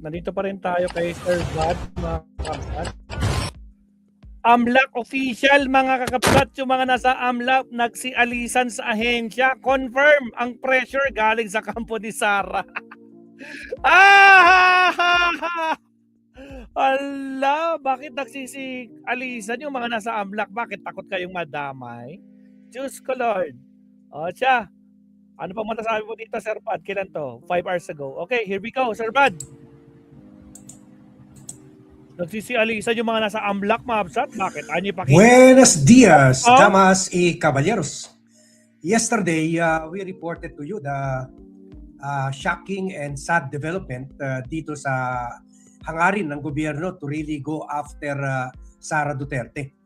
Nandito pa rin tayo kay Sir Bud, mga kakapsat. AMLAC official, mga kakapsat, yung mga nasa AMLAC nagsialisan sa ahensya. Confirm ang pressure galing sa kampo ni Sara. Ala, bakit nagsisialisan yung mga nasa AMLAC? Bakit takot kayong madamay? Diyos ko, Lord. O, siya. Ano pang matasabi mo dito, Sir Bud? Kailan to? 5 hours ago. Okay, here we go, Sir Bud. Nagsisialisan yung mga nasa AMLAC, Mabsat. Bakit? Ano yung pakita? Buenos dias, damas y caballeros. Yesterday, we reported to you the shocking and sad development dito sa hangarin ng gobyerno to really go after Sara Duterte,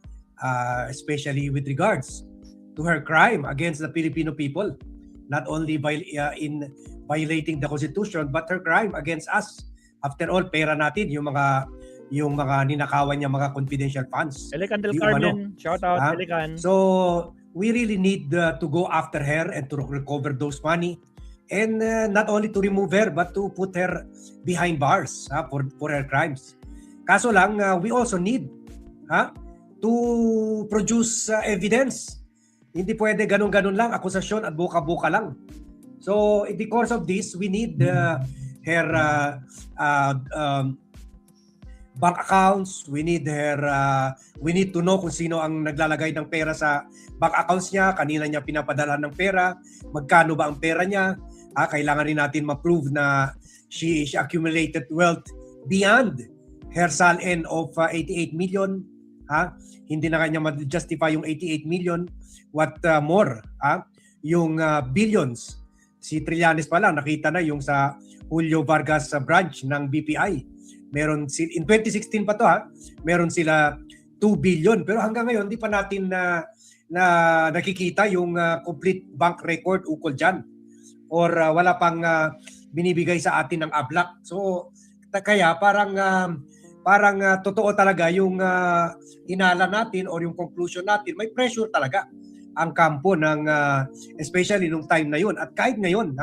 especially with regards to her crime against the Filipino people, not only in violating the Constitution, but her crime against us. After all, pera natin, yung mga ninakawan niya, mga confidential funds. Elican Del Carmen, shout out, Elican. So, we really need to go after her and to recover those money. And not only to remove her, but to put her behind bars for her crimes. Kaso lang, we also need to produce evidence. Hindi pwede ganun-ganun lang, akusasyon at buka-buka lang. So, in the course of this, we need her bank accounts, we need to know kung sino ang naglalagay ng pera sa bank accounts niya, kanina niya pinapadala ng pera, magkano ba ang pera niya. Kailangan rin natin ma-prove na she accumulated wealth beyond her salin of 88 million. Hindi na kanya ma-justify yung 88 million. What more? Yung billions. Si Trillanes pala, nakita na yung sa Julio Vargas branch ng BPI. Meron in 2016 pa to, meron sila 2 billion, pero hanggang ngayon hindi pa natin na nakikita yung complete bank record ukol diyan, or wala pang binibigay sa atin ng ABLAC. So kaya parang totoo talaga yung hinala natin or yung conclusion natin, may pressure talaga ang kampo ng especially nung time na yun at kahit ngayon,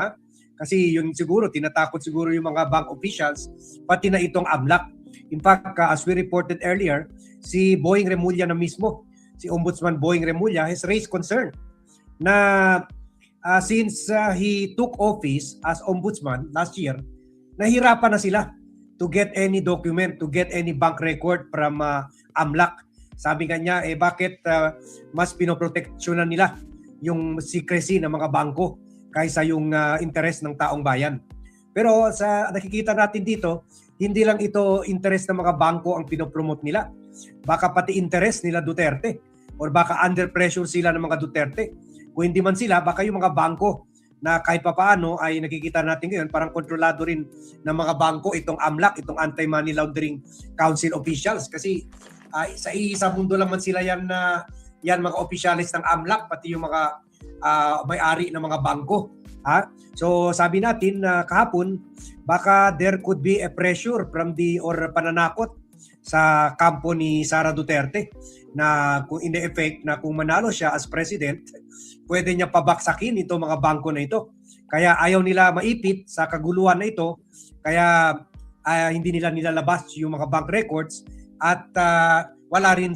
kasi yun siguro, tinatakot siguro yung mga bank officials, pati na itong AMLAC. In fact, as we reported earlier, si Boying Remulla na mismo, si Ombudsman Boying Remulla has raised concern na since he took office as Ombudsman last year, nahirapan na sila to get any document, to get any bank record from AMLAC. Sabi nga niya, bakit mas pinoproteksyonan nila yung secrecy ng mga bangko kaysa yung interest ng taong bayan. Pero sa nakikita natin dito, hindi lang ito interest ng mga bangko ang pinopromote nila. Baka pati interest nila Duterte or baka under pressure sila ng mga Duterte. Kung hindi man sila, baka yung mga bangko na kahit papaano ay nakikita natin ngayon, parang kontrolado rin ng mga bangko itong AMLAC, itong Anti-Money Laundering Council officials. Kasi sa isa mundo lang man sila yan mga opisyalis ng AMLAC, pati yung mga may-ari ng mga bangko. So sabi natin kahapon, baka there could be a pressure from or pananakot sa kampo ni Sara Duterte na kung in the effect na kung manalo siya as president, pwede niya pabaksakin ito mga bangko na ito. Kaya ayaw nila maipit sa kaguluhan na ito, kaya hindi nila nilalabas yung mga bank records at wala rin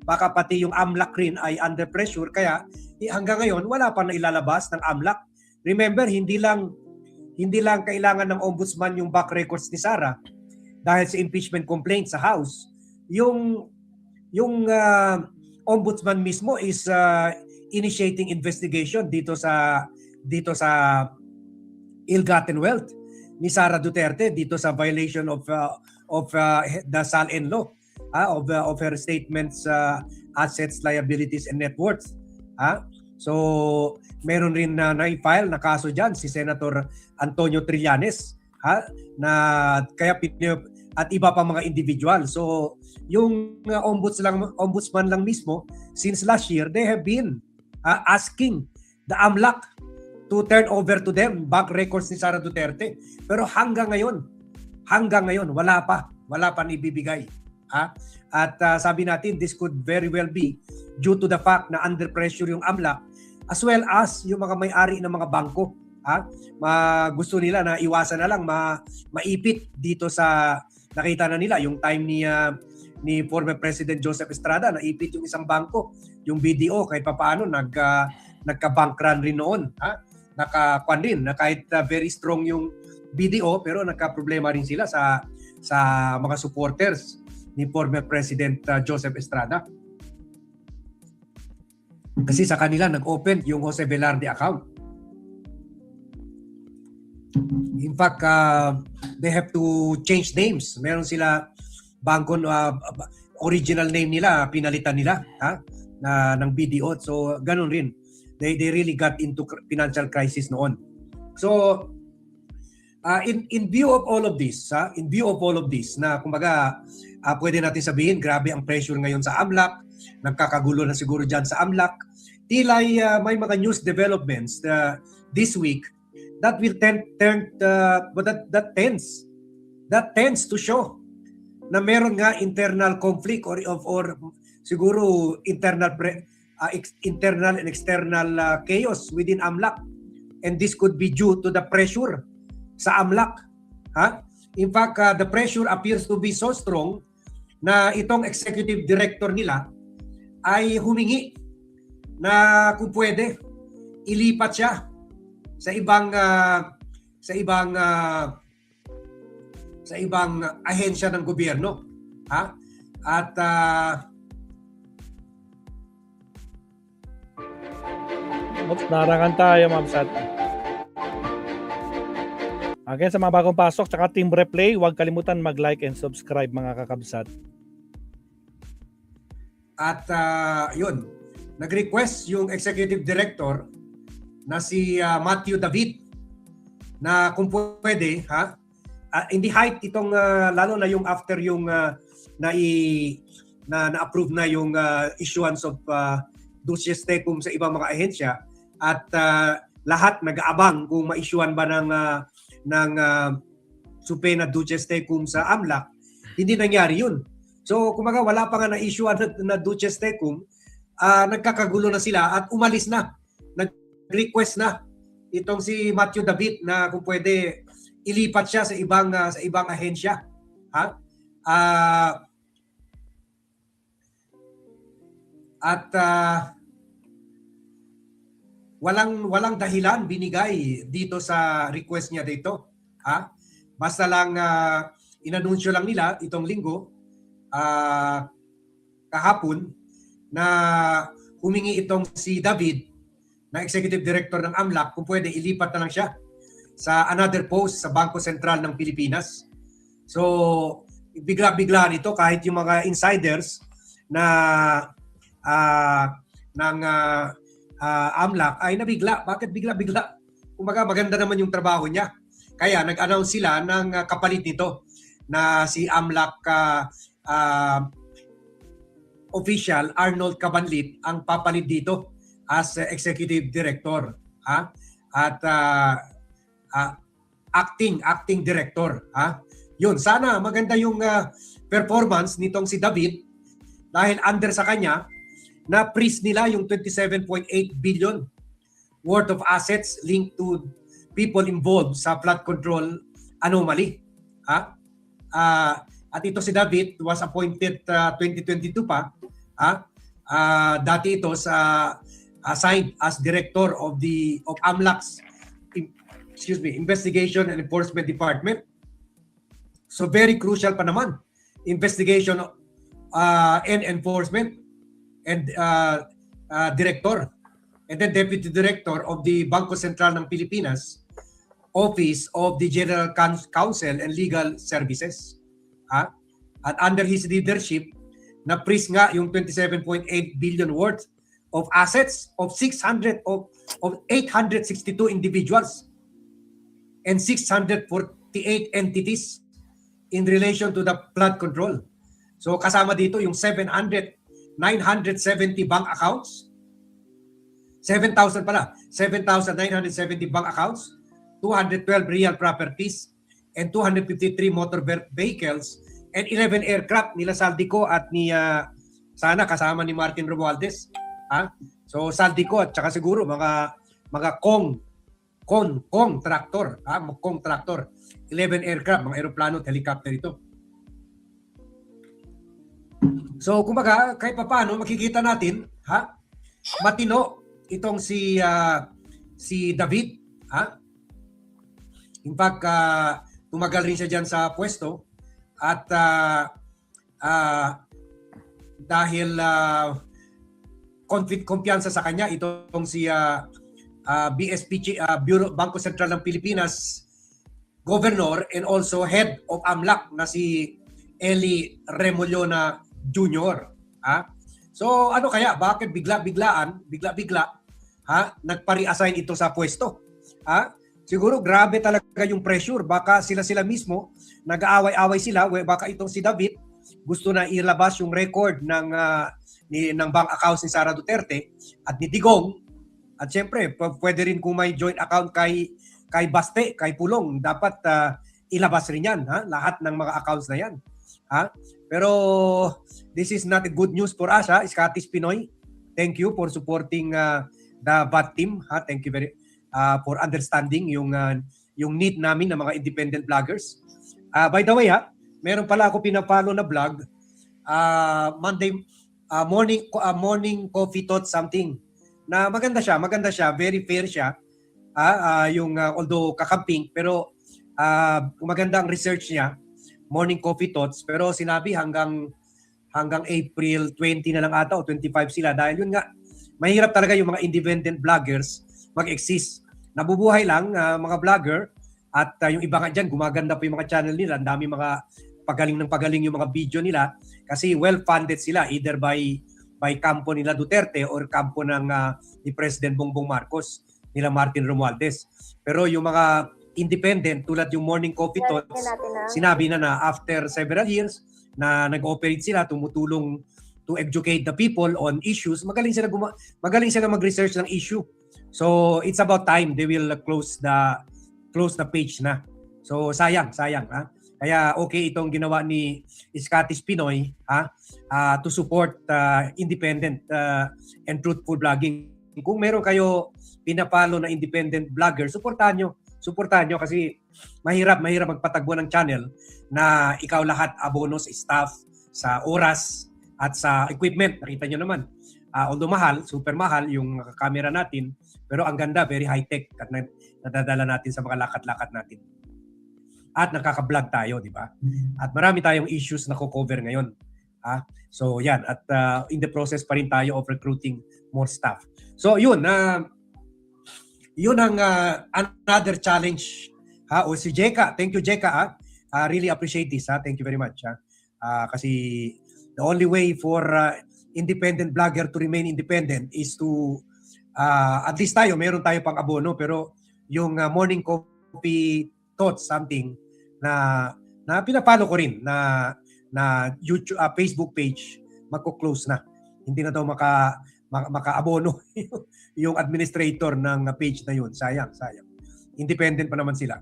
baka pati yung AMLAC rin ay under pressure, kaya hanggang ngayon wala pa na ilalabas ng AMLAC. Remember, hindi lang kailangan ng ombudsman yung back records ni Sara dahil sa impeachment complaint sa House. Yung ombudsman mismo is initiating investigation dito sa ill-gotten wealth ni Sara Duterte, dito sa violation of the SALN law, of her statements, assets, liabilities, and net worth. So, meron rin na-file na kaso dyan si Senator Antonio Trillanes, na kaya at iba pa mga individual. So, yung ombudsman lang mismo, since last year, they have been asking the AMLAC to turn over to them bank records ni Sara Duterte. Pero hanggang ngayon, wala pa ibibigay. At sabi natin, this could very well be due to the fact na under pressure yung AMLAC as well as yung mga may-ari ng mga bangko Gusto nila na iwasan na lang maipit dito sa nakita na nila yung time ni former President Joseph Estrada, naipit yung isang bangko, yung BDO, kahit papaano nagka-bank run rin noon. Nakakuan rin na kahit very strong yung BDO, pero nagka-problema rin sila sa mga supporters ni former President Joseph Estrada. Kasi sa kanila nag-open yung Jose Velarde account. In fact, they have to change names. Meron sila bangko, original name nila, pinalitan nila ng BDO. So, ganun rin. They really got into financial crisis noon. So, in view of all of this, na kumbaga, pwede natin sabihin, grabe ang pressure ngayon sa AMLAC, nagkakagulo na siguro dyan sa AMLAC. Tila'y may mga news developments this week that will that tends to show na meron nga internal conflict or siguro internal and external chaos within AMLAC, and this could be due to the pressure sa AMLAC. In fact, the pressure appears to be so strong na itong executive director nila ay humingi na kung pwede ilipat siya sa ibang ahensya ng gobyerno. At narangan tayo, Ma'am Sat. Again, sa mga bagong pasok, tsaka Team Replay, huwag kalimutan mag-like and subscribe, mga kakabsat. At yun, nag-request yung executive director na si Matthew David na kung pwede, in the height itong lalo na yung after yung na-approve na yung issuance of Duces Tecum sa ibang mga ahensya, at lahat nag-aabang kung ma-issuean ba ng subpoena Duces Tecum sa AMLAC. Hindi nangyari yun. So, kumaga wala pa nga na-issuean na Duces Tecum, nagkakagulo na sila at umalis na. Nag-request na itong si Matthew David na kung pwede ilipat siya sa ibang ahensya. Walang dahilan binigay dito sa request niya dito. Basta lang inanunsyo lang nila itong linggo, kahapon, na humingi itong si David na executive director ng AMLAC kung pwede ilipat na lang siya sa another post sa Bangko Sentral ng Pilipinas. So, bigla-bigla nito kahit yung mga insiders na ng AMLAC ay nabigla. Bakit bigla-bigla? Kumbaga maganda naman yung trabaho niya. Kaya nag-announce sila ng kapalit nito na si AMLAC official Arnold Cabanlit ang papalit dito as executive director. At acting director. Yun, sana maganda yung performance nitong si David dahil under sa kanya na freeze nila yung 27.8 billion worth of assets linked to people involved sa flood control anomaly. At ito si David was appointed 2022 pa. Dati ito assigned as director of AMLAC's Investigation and Enforcement Department. So very crucial pa naman, investigation and enforcement, and director, and then deputy director of the Bangko Sentral ng Pilipinas, Office of the General Counsel and Legal Services. At under his leadership, na-freeze nga yung 27.8 billion worth of assets of 862 individuals and 648 entities in relation to the flood control. So kasama dito yung 970 bank accounts, 7,970 bank accounts, 212 real properties, and 253 motor vehicles, and 11 aircraft nila Saldico at ni sana kasama ni Martin Romualdez. So Saldico at saka siguro mga Kong contractor, contractor. 11 aircraft, mga aeroplano at helicopter ito. So, kumbaga, kahit pa paano, makikita natin, matino itong si David, In fact, tumagal rin siya dyan sa pwesto at dahil kumpiyansa sa kanya itong si BSP, Bureau Bangko Sentral ng Pilipinas Governor and also Head of AMLAC na si Eli Remullona Jr. So ano kaya? Bakit bigla nagpari-assign ito sa pwesto? Siguro grabe talaga yung pressure. Baka sila mismo nag-aaway-away sila. Baka itong si David gusto na ilabas yung record ng bank accounts ni Sara Duterte at ni Digong. At syempre, pwede rin kung may joint account kay Baste, kay Pulong, dapat ilabas rin yan, lahat ng mga accounts na yan. Pero this is not a good news for us, Scottish Pinoy. Thank you for supporting the BAT team. Thank you very for understanding yung need namin ng mga independent vloggers. By the way, meron pala ako pinapalo na vlog, Monday morning coffee thought something. Na maganda siya, very fair siya. Yung although kakamping pero maganda ang research niya, morning coffee thoughts, pero sinabi hanggang April 20 na lang ata o 25 sila dahil yun nga mahirap talaga yung mga independent vloggers mag-exist. Nabubuhay lang mga vlogger at yung iba nga dyan, gumaganda pa yung mga channel nila. Ang dami mga pagaling yung mga video nila kasi well-funded sila either by kampo nila Duterte or kampo ng ni President Bongbong Marcos, nila Martin Romualdez. Pero yung mga independent tulad yung Morning Coffee Talks, sinabi na after several years na nag-operate sila, tumutulong to educate the people on issues, magaling sila mag-research ng issue. So it's about time they will close the page na. So sayang. Kaya okay itong ginawa ni Scottish Pinoy to support independent and truthful vlogging. Kung meron kayo pinapalo na independent vlogger, suportahan nyo kasi mahirap magpatagbo ng channel na ikaw lahat abono sa staff, sa oras at sa equipment. Nakita nyo naman. Although mahal, super mahal yung camera natin, pero ang ganda, very high-tech at nadadala natin sa mga lakad-lakad natin. At nakaka-vlog tayo, di ba? At marami tayong issues na ko-cover ngayon. So yan, at in the process pa rin tayo of recruiting more staff. So yun ang another challenge. O si Jeka, thank you Jeka. Really appreciate this. Thank you very much. Kasi the only way for independent vlogger to remain independent is to at least meron tayo pang abono, pero yung morning coffee thoughts something na pinapalo ko rin na YouTube Facebook page magko-close na. Hindi na daw maka-abono yung administrator ng page na yun. Sayang. Independent pa naman sila.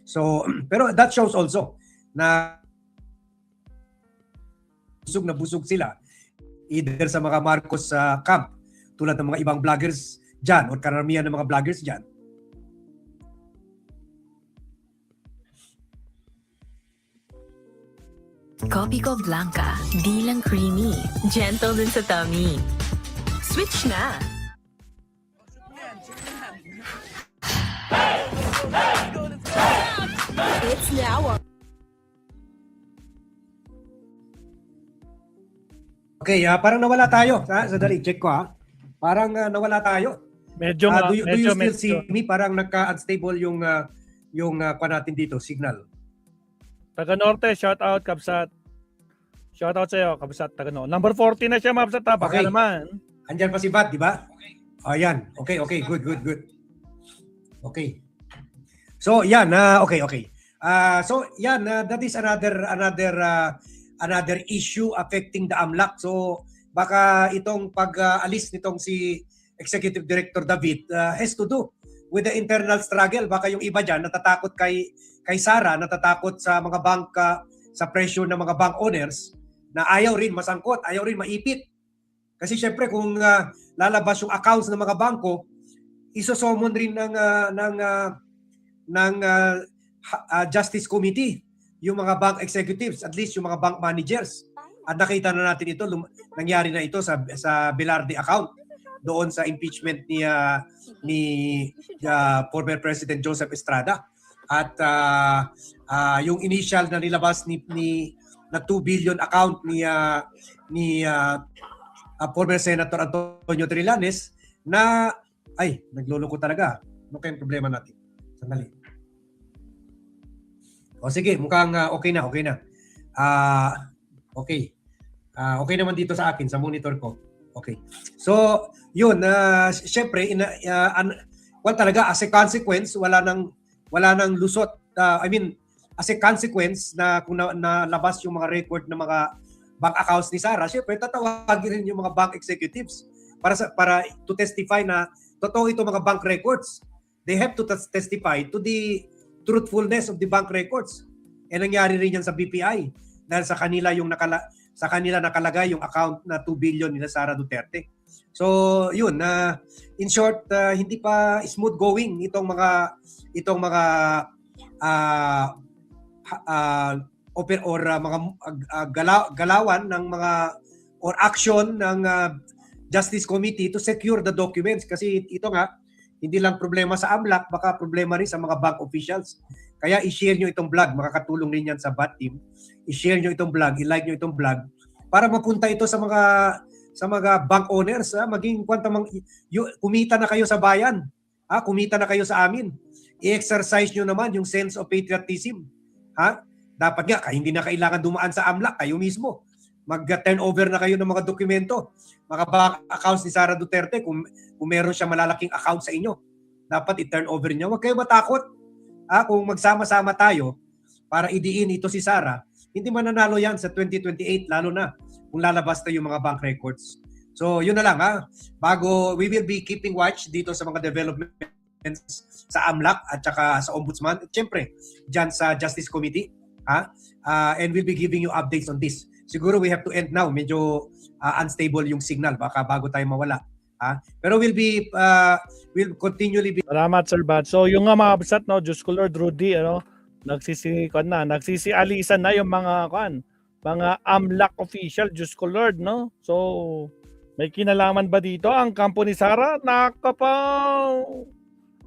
So, pero that shows also na busog sila either sa mga Marcos camp tulad ng mga ibang vloggers dyan o karamihan ng mga vloggers dyan. Kopi ko Blanca, di lang creamy, gentle din sa tummy. Switch na! It's now. Okay, parang nawala tayo. Sadali, check ko Parang nawala tayo. Medyo do you still see me? Parang nagka-unstable yung pa natin dito, signal. Taga Norte, shout out Kabsat. Shout out sa iyo, Kabsat, taga Norte. Number 40 na siya, Mabsat. Baka naman. Andyan pa si Bat, di ba? Ayan. Okay, good. Okay. So, yan, okay. So, yan, that is another issue affecting the AMLAC. So, baka itong pag-alis nitong si Executive Director David has to do with the internal struggle. Baka yung iba dyan natatakot kay Sara, natatakot sa mga bank, sa pressure ng mga bank owners na ayaw rin masangkot, ayaw rin maipit. Kasi syempre kung lalabas yung accounts ng mga bangko, isosomon rin ng Justice Committee yung mga bank executives, at least yung mga bank managers. At nakita na natin ito, nangyari na ito sa Velarde account doon sa impeachment ni former President Joseph Estrada. At yung initial na nilabas na 2 billion account ni former Senator Antonio Trillanes na nagluloko talaga. Ano kayong problema natin? Sandali. O sige, mukhang okay na. Okay. Okay naman dito sa akin, sa monitor ko. Okay. So, yun, syempre, talaga, as a consequence, wala nang lusot. As a consequence na kung nalabas yung mga record ng mga bank accounts ni Sara, syempre, tatawagin rin yung mga bank executives para to testify na totoo ito mga bank records. They have to testify to the truthfulness of the bank records. Nangyari rin yan sa BPI dahil sa kanila nakalagay yung account na 2 billion nila Sara Duterte. So, yun, in short, hindi pa smooth going itong mga galawan ng mga or action ng Justice Committee to secure the documents, kasi ito nga hindi lang problema sa AMLAC, baka problema rin sa mga bank officials. Kaya i-share nyo itong vlog, makakatulong rin yan sa BAT team. I-share nyo itong vlog, i-like nyo itong vlog para mapunta ito sa mga bank owners, maging kumita na kayo sa bayan, kumita na kayo sa amin. I-exercise nyo naman yung sense of patriotism. Dapat nga, hindi na kailangan dumaan sa AMLAC, kayo mismo. Mag-turnover na kayo ng mga dokumento, mga bank accounts ni Sara Duterte, kung meron siya malalaking account sa inyo. Dapat i-turnover niya. Huwag kayo matakot. Kung magsama-sama tayo para idiin ito si Sara, hindi mananalo yan sa 2028, lalo na kung lalabas na yung mga bank records. So, yun na lang. We will be keeping watch dito sa mga developments sa AMLAC at saka sa Ombudsman. At syempre, dyan sa Justice Committee. And we'll be giving you updates on this. Siguro we have to end now. Medyo unstable yung signal. Baka bago tayo mawala. Pero we'll continually be... Salamat, Sir Bad. So, yung mga absat, no, Diyos ko Lord, Rudy, nagsisialisan na yung mga AMLAC official, Diyos ko Lord, no? So, may kinalaman ba dito ang kampo ni Sara? Nakapaw!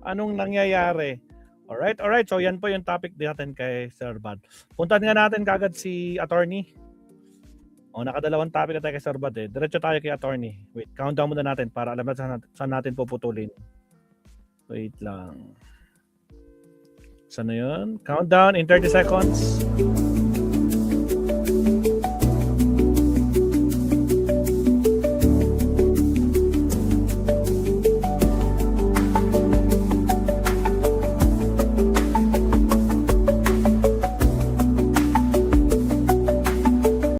Anong nangyayari? Alright. So, yan po yung topic natin kay Sir Bad. Puntahan nga natin kagad si attorney. Nakadalawang topic na tayo kay Sir Bad. Diretso tayo kay attorney. Wait, countdown muna natin para alam natin saan natin puputulin. Wait lang. Saan na yun? Countdown in 30 seconds.